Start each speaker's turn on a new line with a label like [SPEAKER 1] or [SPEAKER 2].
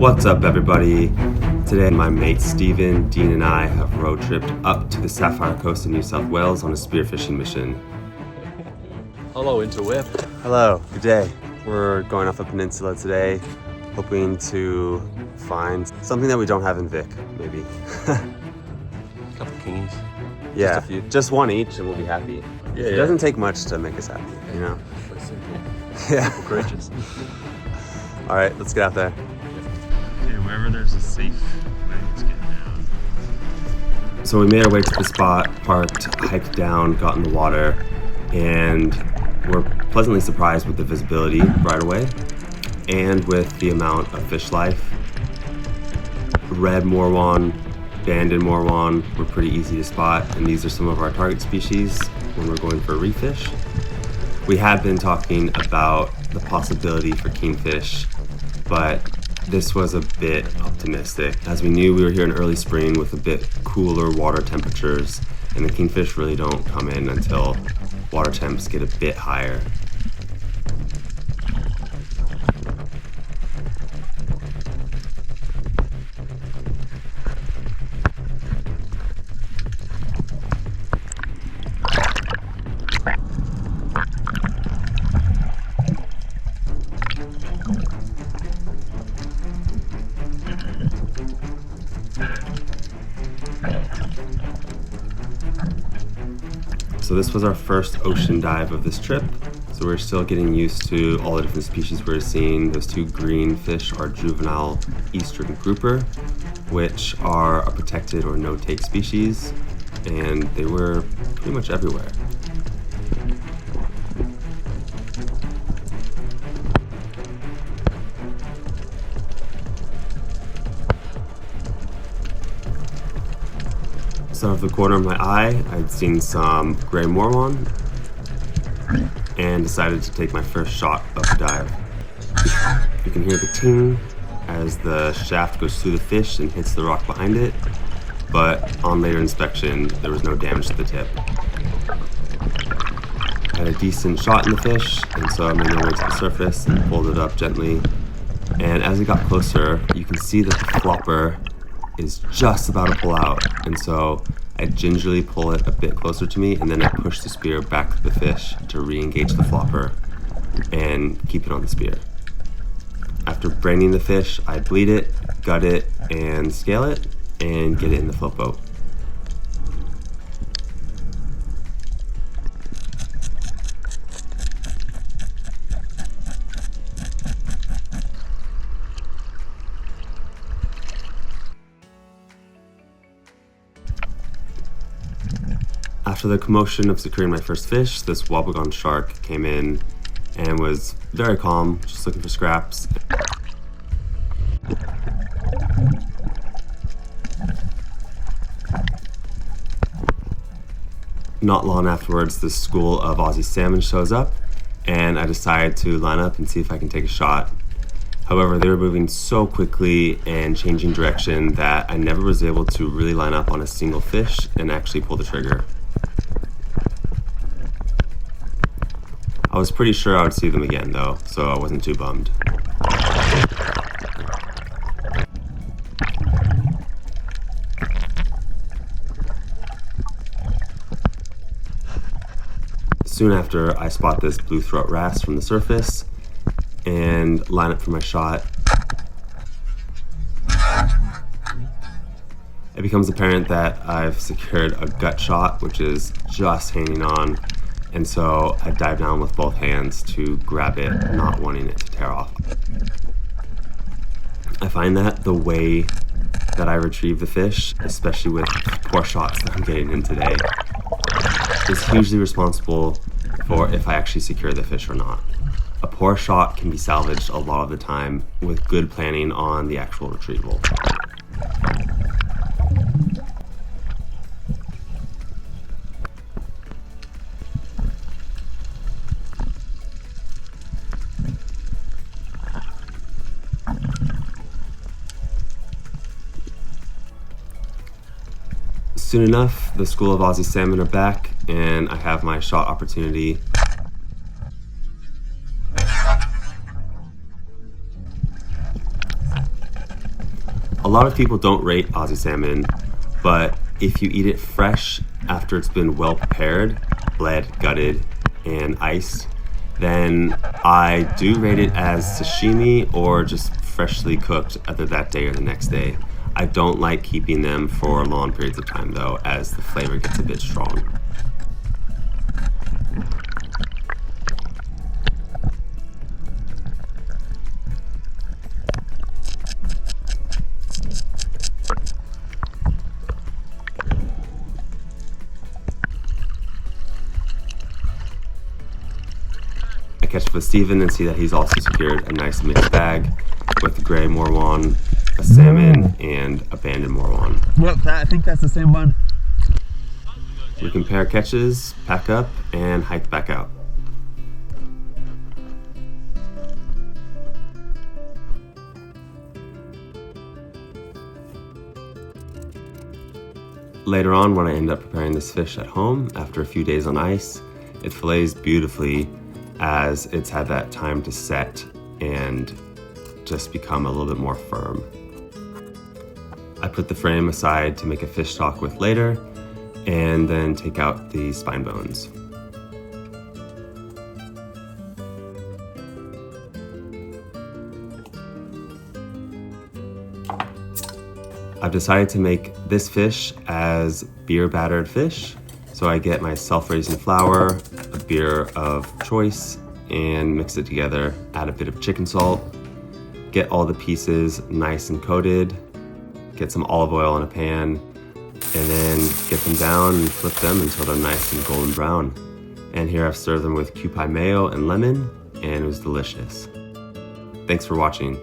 [SPEAKER 1] What's up, everybody? Today my mate Steven, Dean and I have road tripped up to the Sapphire Coast of New South Wales on a spearfishing mission.
[SPEAKER 2] Hello, interweb.
[SPEAKER 1] Hello, good day. We're going off the peninsula today, hoping to find something that we don't have in Vic, maybe.
[SPEAKER 2] A couple kingies.
[SPEAKER 1] Yeah,
[SPEAKER 2] Just a few.
[SPEAKER 1] just one each and we'll be happy.
[SPEAKER 2] Yeah,
[SPEAKER 1] It doesn't take much to make us happy, you know?
[SPEAKER 2] We're simple.
[SPEAKER 1] Yeah.
[SPEAKER 2] Simple creatures.
[SPEAKER 1] All right, let's get out there. Okay, wherever there's a safe way, let's get down. So we made our way to the spot, parked, hiked down, got in the water, and we're pleasantly surprised with the visibility right away and with the amount of fish life. Red morwong, banded morwong were pretty easy to spot, and these are some of our target species when we're going for reef fish. We had been talking about the possibility for kingfish, but this was a bit optimistic, as we knew we were here in early spring with a bit cooler water temperatures, and the kingfish really don't come in until water temps get a bit higher. So this was our first ocean dive of this trip. So we're still getting used to all the different species we're seeing. Those two green fish are juvenile eastern grouper, which are a protected or no-take species, and they were pretty much everywhere. So out of the corner of my eye, I'd seen some gray morwong and decided to take my first shot of the dive. You can hear the ting as the shaft goes through the fish and hits the rock behind it, but on later inspection, there was no damage to the tip. I had a decent shot in the fish, and so I made my way to the surface and pulled it up gently. And as it got closer, you can see that the flopper is just about to pull out, and so I gingerly pull it a bit closer to me, and then I push the spear back to the fish to re-engage the flopper and keep it on the spear. After braining the fish, I bleed it, gut it, and scale it, and get it in the float boat. After the commotion of securing my first fish, this wobbegong shark came in and was very calm, just looking for scraps. Not long afterwards, this school of Aussie salmon shows up, and I decide to line up and see if I can take a shot. However, they were moving so quickly and changing direction that I never was able to really line up on a single fish and actually pull the trigger. I was pretty sure I would see them again though, so I wasn't too bummed. Soon after, I spot this bluethroat wrasse from the surface and line up for my shot. It becomes apparent that I've secured a gut shot, which is just hanging on, and so I dive down with both hands to grab it, not wanting it to tear off. I find that the way that I retrieve the fish, especially with poor shots that I'm getting in today, is hugely responsible for if I actually secure the fish or not. A poor shot can be salvaged a lot of the time with good planning on the actual retrieval. Soon enough, the school of Aussie salmon are back, and I have my shot opportunity. lot of people don't rate Aussie salmon, but if you eat it fresh after it's been well prepared, bled, gutted, and iced, then I do rate it as sashimi or just freshly cooked either that day or the next day. I don't like keeping them for long periods of time though, as the flavor gets a bit strong. I catch up with Steven and see that he's also secured a nice mixed bag with gray morwong, a salmon, and abandoned morwong.
[SPEAKER 3] Yep, I think that's the same one.
[SPEAKER 1] We compare catches, pack up, and hike back out. Later on, when I end up preparing this fish at home after a few days on ice, it fillets beautifully as it's had that time to set and just become a little bit more firm. I put the frame aside to make a fish stock with later, and then take out the spine bones. I've decided to make this fish as beer battered fish. So I get my self-raising flour, a beer of choice, and mix it together, add a bit of chicken salt, get all the pieces nice and coated, get some olive oil in a pan, and then get them down and flip them until they're nice and golden brown. And here I've served them with kewpie mayo and lemon, and it was delicious. Thanks for watching.